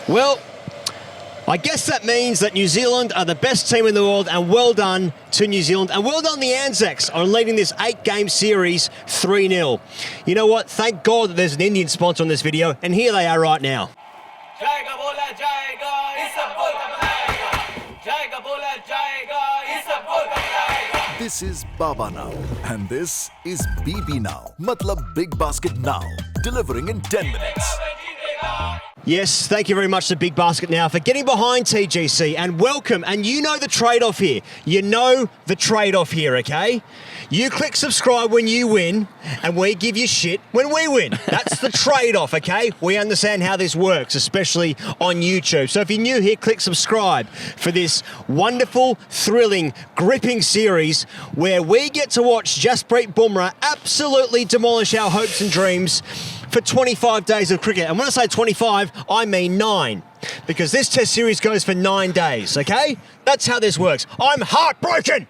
Well, I guess that means that New Zealand are the best team in the world, and well done to New Zealand, and well done the Anzacs on leading this 8-game series 3-0. You know what? Thank God that there's an Indian sponsor on this video, and here they are right now. This is Baba Now, and this is BB Now. Matlab Big Basket Now, delivering in 10 minutes. Yes, thank you very much to Big Basket Now for getting behind TGC, and welcome. And you know the trade-off here. You know the trade-off here, okay? You click subscribe when you win, and we give you shit when we win. That's the trade-off, okay? We understand how this works, especially on YouTube. So if you're new here, click subscribe for this wonderful, thrilling, gripping series where we get to watch Jasprit Bumrah absolutely demolish our hopes and dreams for 25 days of cricket. And when I say 25, I mean 9. Because this test series goes for 9 days, okay? That's how this works. I'm heartbroken!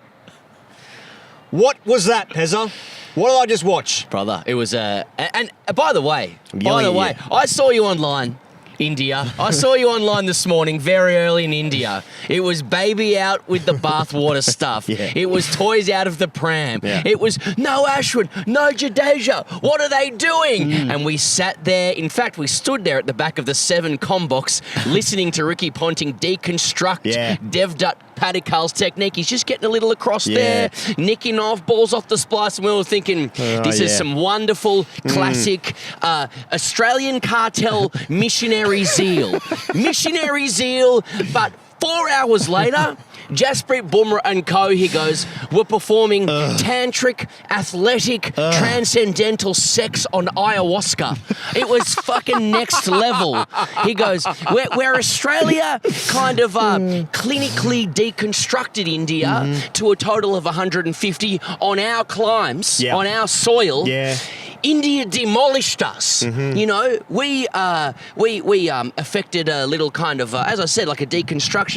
What was that, Pezza? What did I just watch? Brother, it was and by the way, I saw you online, India. I saw you online this morning, very early in India. It was baby out with the bathwater stuff. Yeah. It was toys out of the pram. Yeah. It was no Ashwin, no Jadeja. What are they doing? And we sat there. In fact, we stood there at the back of the 7 com box listening to Ricky Ponting deconstruct Devdutt Padikal's technique. He's just getting a little across there, nicking off balls off the splice, and we were thinking, this is some wonderful, classic Australian cartel missionary zeal. Missionary zeal, but 4 hours later, Jasprit Bumrah and co, he goes, were performing tantric, athletic, transcendental sex on ayahuasca. It was fucking next level. He goes, where Australia kind of clinically deconstructed India to a total of 150 on our climbs, on our soil. Yeah. India demolished us. You know, we affected a little kind of, as I said, like a deconstruction.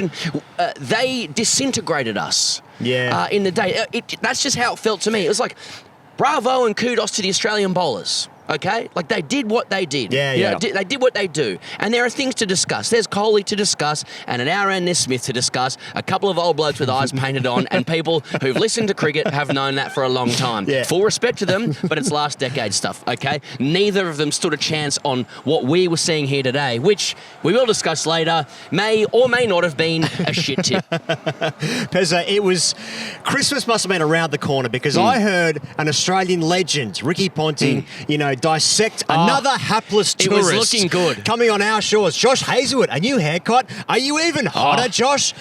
They disintegrated us. In the day. That's just how it felt to me. It was like, bravo and kudos to the Australian bowlers. Okay? Like, they did what they did. You know, they did what they do. And there are things to discuss. There's Kohli to discuss, and at our end, there's Smith to discuss, a couple of old blokes with eyes painted on, and people who've listened to cricket have known that for a long time. Full respect to them, but it's last decade stuff, okay? Neither of them stood a chance on what we were seeing here today, which we will discuss later, may or may not have been a shit tip. Pezza, it was... Christmas must have been around the corner, because I heard an Australian legend, Ricky Ponting, you know, dissect another hapless tourist. It was looking good. Coming on our shores. Josh Hazlewood, a new haircut. Are you even hotter, Josh?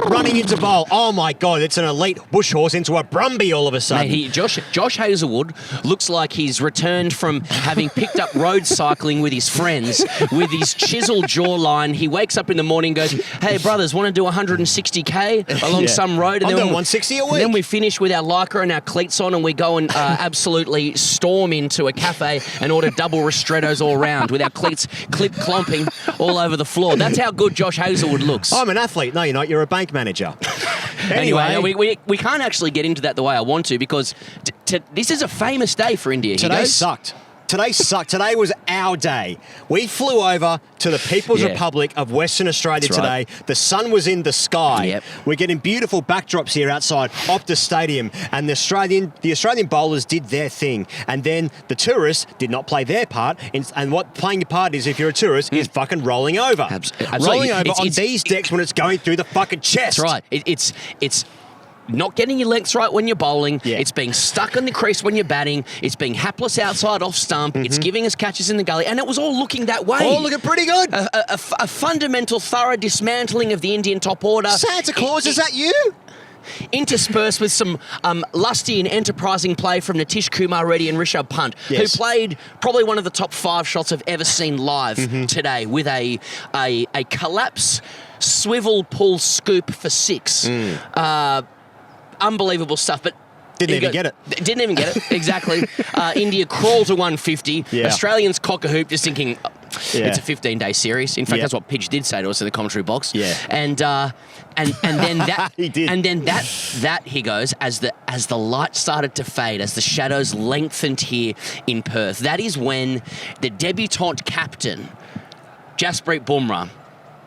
Running into bowl. Oh my God, it's an elite bush horse into a Brumby all of a sudden. Mate, Josh Hazlewood looks like he's returned from having picked up road cycling with his friends with his chiseled jawline. He wakes up in the morning and goes, hey brothers, want to do 160k along some road? And I'm then doing 160 a week. And then we finish with our lycra and our cleats on, and we go and absolutely storm into a cafe and order double ristrettos all round with our cleats clip-clomping all over the floor. That's how good Josh Hazlewood looks. I'm an athlete. No, you're not. You're a bank manager. Anyway, we can't actually get into that the way I want to, because this is a famous day for India. Today sucked. Today sucked. Today was our day. We flew over to the People's Republic of Western Australia today. Right. The sun was in the sky. We're getting beautiful backdrops here outside Optus Stadium, and the Australian bowlers did their thing, and then the tourists did not play their part. And what playing your part is, if you're a tourist, is fucking rolling over. Absolutely. Rolling over on these decks when it's going through the fucking chest. That's right. It's not getting your lengths right when you're bowling. It's being stuck on the crease when you're batting. It's being hapless outside off stump. It's giving us catches in the gully. And it was all looking that way. All looking pretty good. A fundamental, thorough dismantling of the Indian top order. Santa Claus, is that you? Interspersed with some lusty and enterprising play from Nitish Kumar Reddy and Rishabh Pant, who played probably one of the top 5 shots I've ever seen live today, with a collapse swivel pull scoop for 6. Unbelievable stuff, but didn't even get it. Didn't even get it, exactly. India crawled to 150. Australians cock a hoop just thinking, it's a 15-day series. In fact, that's what Pidge did say to us in the commentary box. And then that he did. And then that he goes, as the light started to fade, as the shadows lengthened here in Perth, that is when the debutante captain Jasprit Bumrah.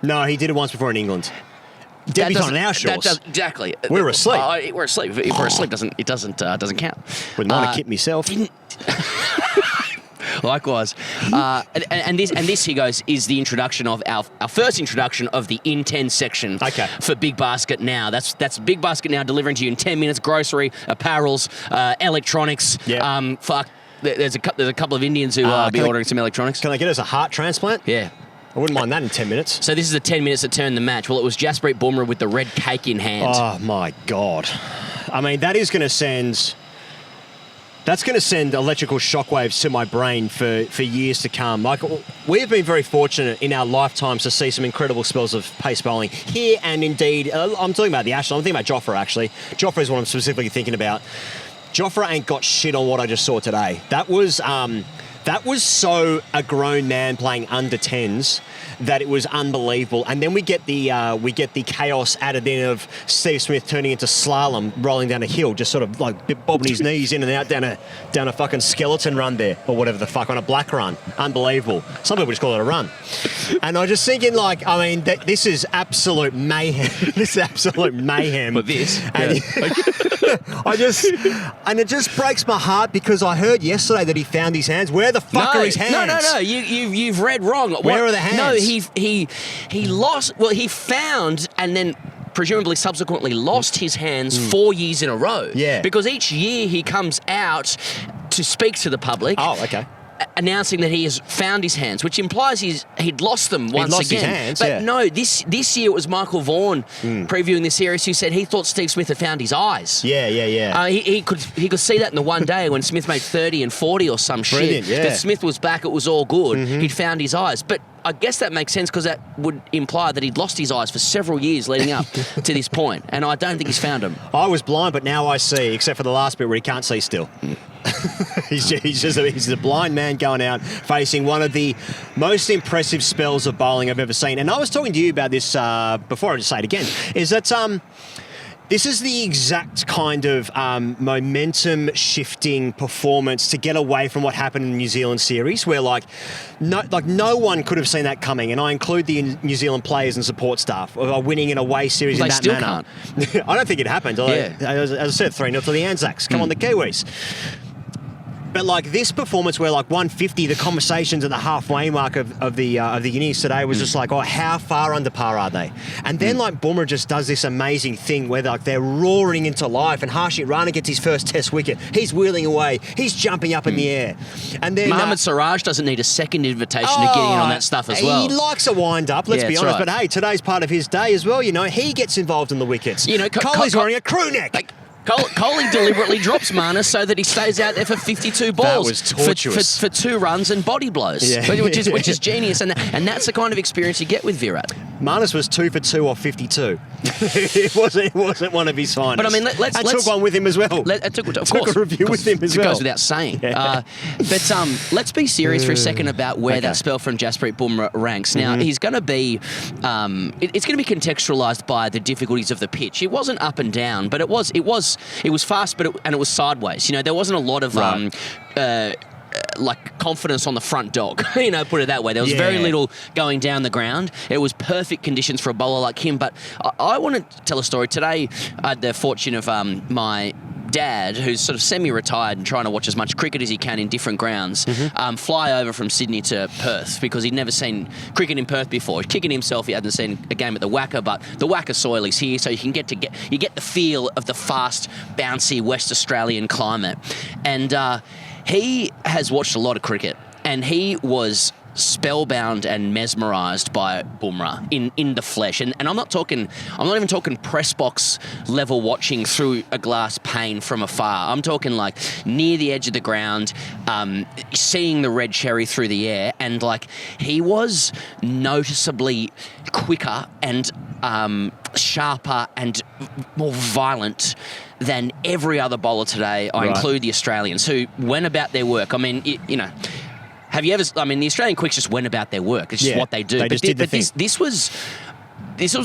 No, he did it once before in England. Debutant on our shores. Exactly. We're asleep. We're asleep. If we're asleep, it doesn't count. Wouldn't mind a kit myself. Likewise. And this, here goes, is the introduction of our first introduction of the In 10 section for Big Basket Now. That's Big Basket Now delivering to you in 10 minutes. Grocery, apparels, electronics. Yep. There's a couple of Indians who will be ordering some electronics. Can I get us a heart transplant? Yeah. I wouldn't mind that in 10 minutes. So this is the 10 minutes that turned the match. Well, it was Jasprit Bumrah with the red cake in hand. Oh, my God. I mean, that is going to send... That's going to send electrical shockwaves to my brain for years to come. Like, we've been very fortunate in our lifetimes to see some incredible spells of pace bowling here, and indeed, I'm talking about the Ashland. I'm thinking about Jofra, actually. Jofra is what I'm specifically thinking about. Jofra ain't got shit on what I just saw today. That was so a grown man playing under 10s that it was unbelievable. And then we get the chaos added in of Steve Smith turning into slalom, rolling down a hill, just sort of like bobbing his knees in and out down a fucking skeleton run there, or whatever the fuck, on a black run. Unbelievable. Some people just call it a run. And I was just thinking, like, I mean, this is absolute mayhem. This is absolute mayhem. But this, and it just breaks my heart, because I heard yesterday that he found his hands. Where the fuck are his hands? No. You've read wrong. Where are the hands? No, he lost. Well, he found and then presumably subsequently lost his hands 4 years in a row. Yeah. Because each year he comes out to speak to the public. Oh, okay. Announcing that he has found his hands, which implies he'd lost them once lost again. His hands, but yeah. no, this year it was Michael Vaughan previewing the series who said he thought Steve Smith had found his eyes. Yeah. He could see that in the one day when Smith made 30 and 40 or some Brilliant, shit. yeah. That Smith was back, it was all good. He'd found his eyes, but I guess that makes sense, because that would imply that he'd lost his eyes for several years leading up to this point, and I don't think he's found them. I was blind, but now I see, except for the last bit where he can't see still. He's a blind man going out facing one of the most impressive spells of bowling I've ever seen. And I was talking to you about this before. I just say it again. Is that this is the exact kind of momentum shifting performance to get away from what happened in the New Zealand series, where no one could have seen that coming, and I include the New Zealand players and support staff of winning an away series in that manner. Can't. I don't think it happened. Yeah. As I said, 3-0 to the Anzacs. Come on, the Kiwis. But like this performance where like 150, the conversations at the halfway mark of the innings today was just like, oh, how far under par are they? And then like Bumrah just does this amazing thing where like they're roaring into life, and Harshit Rana gets his first Test wicket. He's wheeling away. He's jumping up in the air. And then Mohammad Siraj doesn't need a second invitation to get in on that stuff as well. He likes a wind up, let's be honest. Right. But hey, today's part of his day as well. You know, he gets involved in the wickets. You know, Kohli's wearing a crew neck. Kohli deliberately drops Mana so that he stays out there for 52 balls. That was tortuous. For 2 runs and body blows, which is genius. And that's the kind of experience you get with Virat. Marnus was 2 for 2 off 52. it wasn't one of his finest. But I mean, let's took one with him as well. I took a review with him as well. It goes without saying. But let's be serious for a second about where that spell from Jasprit Bumrah ranks. Now he's going to be, it's going to be contextualised by the difficulties of the pitch. It wasn't up and down, but it was fast, but it was sideways. You know, there wasn't a lot of like confidence on the front dog, you know, put it that way. There was very little going down the ground. It was perfect conditions for a bowler like him. But I want to tell a story. Today, I had the fortune of my dad, who's sort of semi-retired and trying to watch as much cricket as he can in different grounds, fly over from Sydney to Perth, because he'd never seen cricket in Perth before. He's kicking himself he hadn't seen a game at the Wacker, but the Wacker soil is here, so you can get the feel of the fast, bouncy West Australian climate. And he has watched a lot of cricket, and he was spellbound and mesmerised by Bumrah in the flesh. And I'm not even talking press box level watching through a glass pane from afar. I'm talking like near the edge of the ground, seeing the red cherry through the air, and like he was noticeably quicker and sharper and more violent than every other bowler today. I include the Australians, who went about their work. I mean, you know, have you ever? I mean, the Australian quicks just went about their work. It's just what they do. This was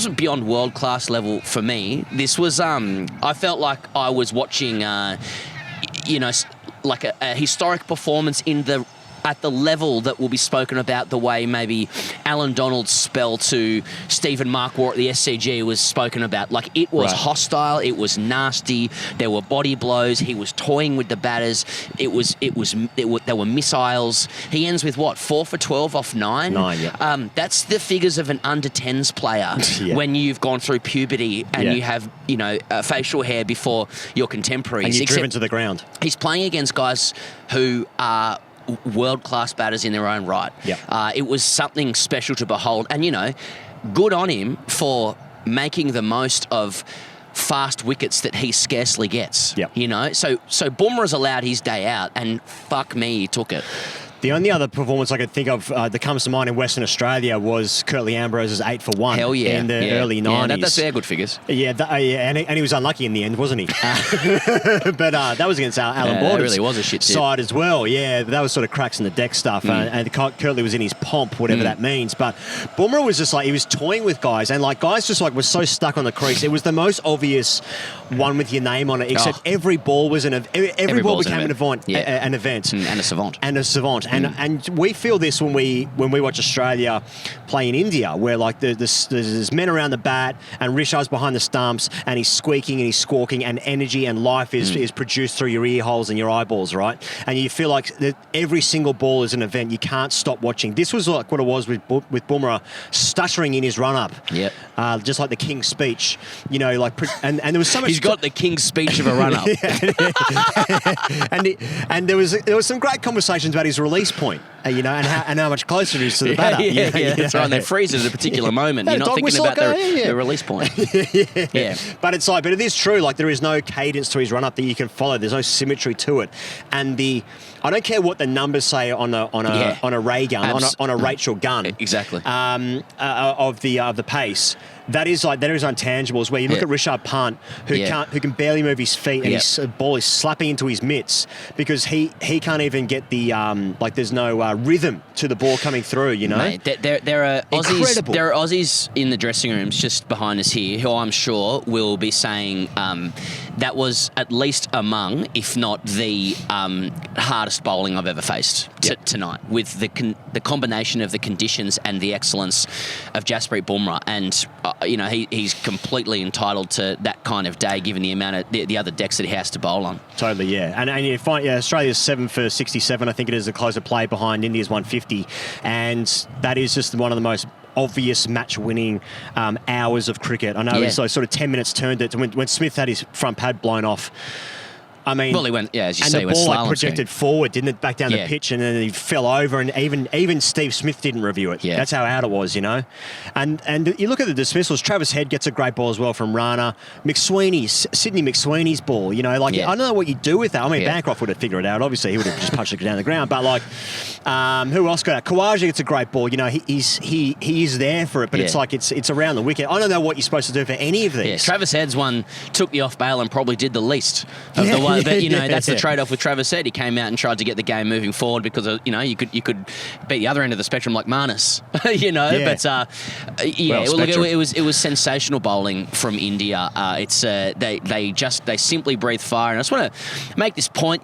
beyond world class level for me. This was I felt like I was watching you know, like a historic performance in the at the level that will be spoken about the way maybe Alan Donald's spell to Stephen Markwar at the SCG was spoken about. Like, it was hostile, it was nasty, there were body blows, he was toying with the batters, there were missiles. He ends with what, 4 for 12 off 9? 9, yeah. That's the figures of an under-10s player when you've gone through puberty and you have, facial hair before your contemporaries. And you're driven to the ground. He's playing against guys who are world-class batters in their own right. It was something special to behold. And, good on him for making the most of fast wickets that he scarcely gets. So Bumrah's allowed his day out, and fuck me, he took it. The only other performance I could think of that comes to mind in Western Australia was Curtly Ambrose's 8 for 1 in the early 90s. Yeah, that's good figures. And he was unlucky in the end, wasn't he? But that was against Alan Borden's that really was a shit side as well. Yeah, that was sort of cracks in the deck stuff. And Curtly was in his pomp, whatever that means. But Bumrah was just like, he was toying with guys, and like guys just like were so stuck on the crease. It was the most obvious one with your name on it, except every ball was every ball became an event. An event. And a savant. And a savant. And we feel this when we watch Australia play in India, where like there's men around the bat and Rishabh's behind the stumps and he's squeaking and he's squawking, and energy and life is produced through your ear holes and your eyeballs, right? And you feel like every single ball is an event. You can't stop watching. This was like what it was with Bumrah stuttering in his run-up. Just like the King's speech, and there was so much... He's got the King's speech of a run-up. and there was some great conversations about his release point, and how much closer it is to the batter. That's right. And they freeze at a particular moment. You're not thinking about the release point. But it is true. Like, there is no cadence to his run up that you can follow. There's no symmetry to it, and I don't care what the numbers say on a ray gun, on a Rachel gun, exactly, of the pace. That is intangibles. Where you look at Rishabh Pant, who can barely move his feet, and his ball is slapping into his mitts because he can't even get the there's no rhythm to the ball coming through. Mate, there are Aussies. Incredible. There are Aussies in the dressing rooms just behind us here who I'm sure will be saying that was at least among, if not the hardest bowling I've ever faced tonight, with the combination of the conditions and the excellence of Jasprit Bumrah. And he's completely entitled to that kind of day, given the amount of the other decks that he has to bowl on. Totally, yeah. And you find Australia's 7 for 67, I think it is, a closer play behind India's 150, and that is just one of the most obvious match-winning hours of cricket. I know it's like sort of 10 minutes turned it when Smith had his front pad blown off. I mean, well, he went, as you and say, the he went ball projected forward, didn't it, back down the pitch, and then he fell over, and even Steve Smith didn't review it. That's how out it was, And you look at the dismissals. Travis Head gets a great ball as well from Rana. Sydney McSweeney's ball. I don't know what you do with that. I mean, Bancroft would have figured it out. Obviously, he would have just punched it down the ground. But who else got it? Kawaja gets a great ball. He is there for it, but it's like it's around the wicket. I don't know what you're supposed to do for any of these. Travis Head's one took the off bail and probably did the least of the one. But that's the trade-off with Travis Head. He came out and tried to get the game moving forward because you could beat the other end of the spectrum like Marnus, But it was sensational bowling from India. They simply breathe fire, and I just want to make this point.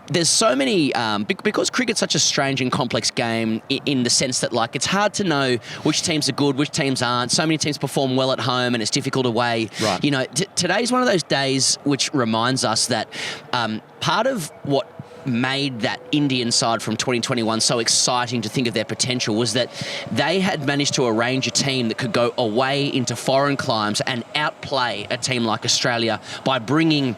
There's so many, because cricket's such a strange and complex game in the sense that, it's hard to know which teams are good, which teams aren't. So many teams perform well at home and it's difficult away. Right. Today's one of those days which reminds us that part of what made that Indian side from 2021 so exciting to think of their potential was that they had managed to arrange a team that could go away into foreign climes and outplay a team like Australia by bringing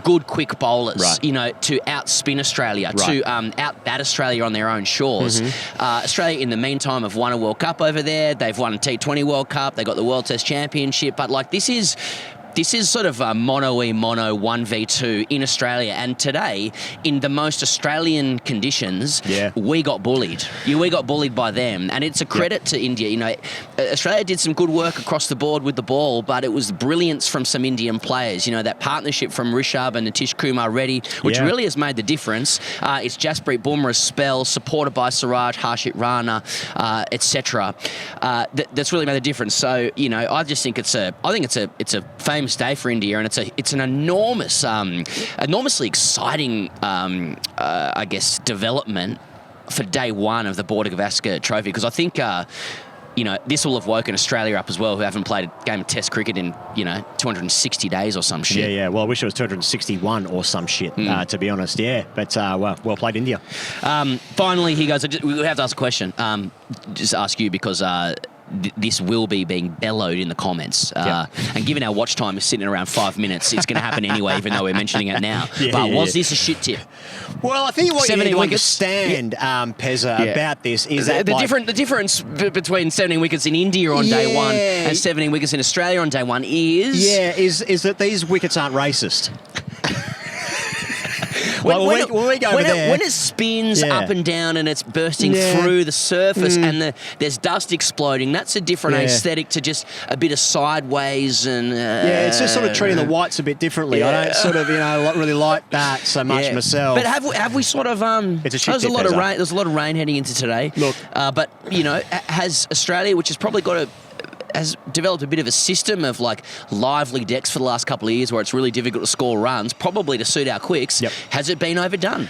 good quick bowlers, to outspin Australia, to out-bat Australia on their own shores. Australia, in the meantime, have won a World Cup over there. They've won a T20 World Cup. They got the World Test Championship. But this is sort of a mono 1v2 in Australia. And today, in the most Australian conditions, we got bullied. We got bullied by them. And it's a credit to India. Australia did some good work across the board with the ball, but it was brilliance from some Indian players. That partnership from Rishabh and Nitish Kumar Reddy, which really has made the difference. It's Jasprit Bumrah's spell, supported by Siraj, Harshit Rana, etc. That's really made the difference. So, I just think it's a famous day for India, and it's an enormously exciting, development for day one of the Border Gavaskar Trophy, because I think, this will have woken Australia up as well, who haven't played a game of Test cricket in, 260 days or some shit. Yeah. Well, I wish it was 261 or some shit, to be honest. Yeah, but well played, India. Finally, he goes, we have to ask a question. Just ask you because... this will be being bellowed in the comments. And given our watch time is sitting around 5 minutes, it's going to happen anyway, even though we're mentioning it now. Was this a shit tip? Well, I think what you need to understand, Pezza, about this is that... The difference between 17 wickets in India on day one and 17 wickets in Australia on day one is... is that these wickets aren't racist. When it spins up and down and it's bursting through the surface and there's dust exploding, that's a different aesthetic to just a bit of sideways and... it's just sort of treating the whites a bit differently. I don't sort of, really like that so much myself. But have we sort of... it's a shit there's a lot of rain heading into today. Look. But, has Australia, which has probably has developed a bit of a system of lively decks for the last couple of years where it's really difficult to score runs, probably to suit our quicks. Has it been overdone?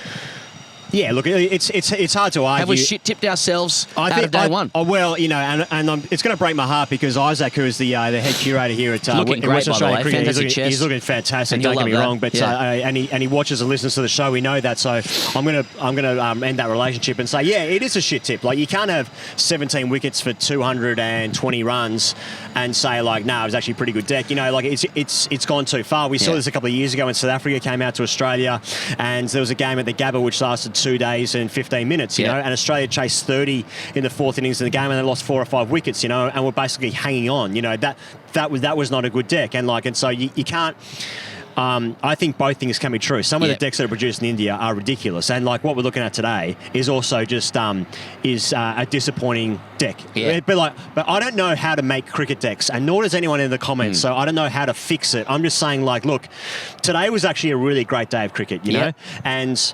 Yeah, look, it's hard to argue. Have we shit-tipped ourselves out of day one? Well, and it's going to break my heart because Isaac, who is the head curator here at looking great, West Australian Cricket, he's looking fantastic. Don't get me wrong, but and he watches and listens to the show. We know that, so I'm gonna end that relationship and say, it is a shit tip. Like, you can't have 17 wickets for 220 runs and say it was actually a pretty good deck. It's gone too far. We saw this a couple of years ago when South Africa came out to Australia, and there was a game at the Gabba which lasted 2 days and 15 minutes, and Australia chased 30 in the fourth innings of the game and they lost 4 or 5 wickets, and we're basically hanging on. That was not a good deck, and so you can't. I think both things can be true. Some of the decks that are produced in India are ridiculous, and what we're looking at today is also just a disappointing deck. But I don't know how to make cricket decks, and nor does anyone in the comments. So I don't know how to fix it. I'm just saying, look, today was actually a really great day of cricket, and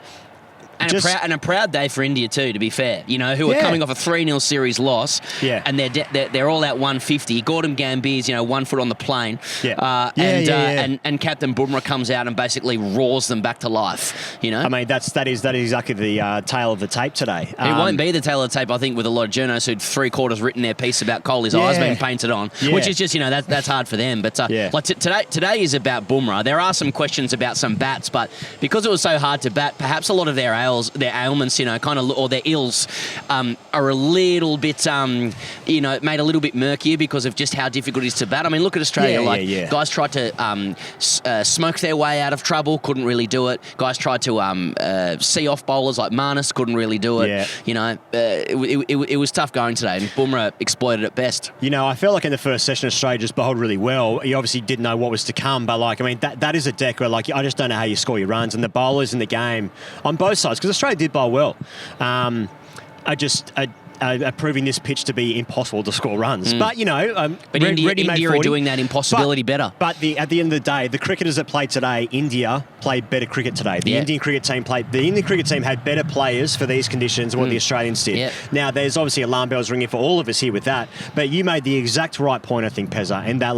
a proud day for India too, to be fair. Who are coming off a 3-0 series loss, and they're all out 150. Gordon Gambhir's 1 foot on the plane, and Captain Bumrah comes out and basically roars them back to life. I mean, that is exactly the tale of the tape today. It won't be the tale of the tape, I think, with a lot of journos who'd 3/4 written their piece about Kohli's eyes being painted on, which is just that's hard for them. But today is about Bumrah. There are some questions about some bats, but because it was so hard to bat, perhaps a lot of their ailments, or their ills, are a little bit, made a little bit murkier because of just how difficult it is to bat. I mean, look at Australia. Guys tried to smoke their way out of trouble, couldn't really do it. Guys tried to see off bowlers like Marnus, couldn't really do it. It was tough going today, and Bumrah exploited it best. I felt like in the first session, Australia just bowled really well. He obviously didn't know what was to come, but that is a deck where I just don't know how you score your runs, and the bowlers in the game on both sides, because Australia did bowl well, are proving this pitch to be impossible to score runs. But India are doing that impossibility better. But at the end of the day, the cricketers that played today, India played better cricket today. The Indian cricket team had better players for these conditions than what the Australians did. Now, there's obviously alarm bells ringing for all of us here with that, but you made the exact right point, I think, Pezza, in that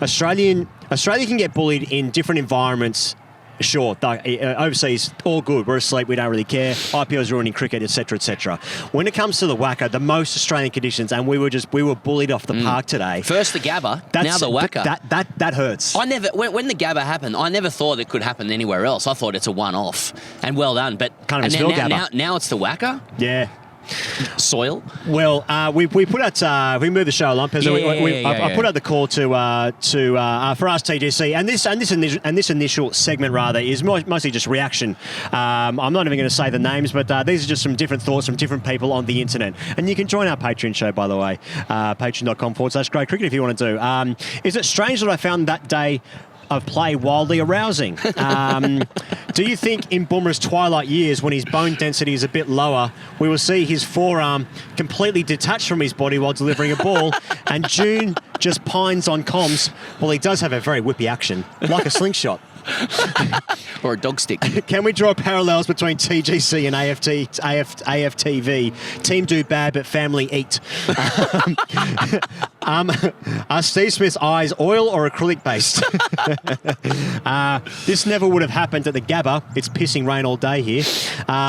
Australia can get bullied in different environments. Sure, overseas, all good. We're asleep. We don't really care. IPL's ruining cricket, etc., etc. When it comes to the WACA, the most Australian conditions, and we were bullied off the park today. First the Gabba, now the WACA. That hurts. When the Gabba happened, I never thought it could happen anywhere else. I thought it's a one-off, and well done. But now it's the WACA. Yeah. Soil. Well, we put out. We moved the show along. I put out the call to for AskTGC, and this initial segment rather is mostly just reaction. I'm not even going to say the names, but these are just some different thoughts from different people on the internet. And you can join our Patreon show, by the way, patreon.com/Great Cricket if you want to do. Is it strange that I found that day of play wildly arousing? Do you think in Bumrah's twilight years, when his bone density is a bit lower, we will see his forearm completely detached from his body while delivering a ball, and June just pines on comms? Well, he does have a very whippy action, like a slingshot. Or a dog stick. Can we draw parallels between TGC and AFTV? Team do bad, but family eat. Are Steve Smith's eyes oil or acrylic based? This never would have happened at the Gabba. It's pissing rain all day here.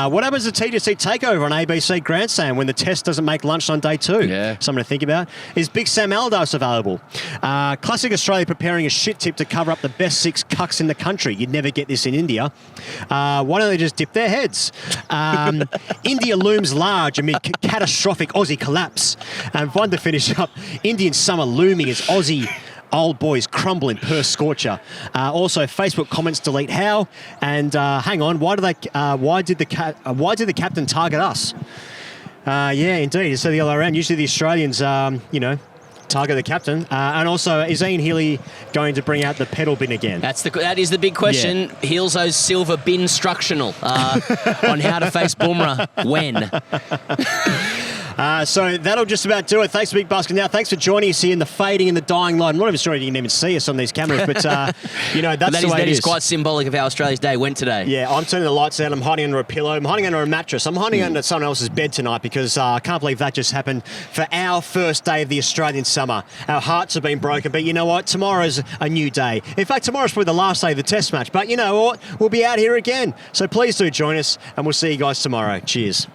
What happens to TGC takeover on ABC Grandstand when the test doesn't make lunch on day 2? Yeah. Something to think about. Is Big Sam Allardyce available? Classic Australia preparing a shit tip to cover up the best 6 cucks in the country. You'd never get this in India. Why don't they just dip their heads? India looms large amid catastrophic Aussie collapse. And one to finish up, Indian summer looming as Aussie old boys crumble in Perth scorcher. Also, Facebook comments delete how. And hang on, why did the captain target us? Yeah, indeed. It's the other way around. Usually the Australians, target the captain. And also, is Ian Healy going to bring out the pedal bin again? That is the big question. Yeah. Heelzo's silver bin instructional on how to face Bumrah when. So that'll just about do it. Thanks to Big Basket. Now, thanks for joining us here in the fading and the dying light. I'm not even sure you can even see us on these cameras, but, that's the way it is. That is quite symbolic of how Australia's day went today. Yeah, I'm turning the lights out. I'm hiding under a pillow. I'm hiding under a mattress. I'm hiding under someone else's bed tonight because I can't believe that just happened for our first day of the Australian summer. Our hearts have been broken, but you know what? Tomorrow's a new day. In fact, tomorrow's probably the last day of the test match, but you know what? We'll be out here again. So please do join us, and we'll see you guys tomorrow. Cheers.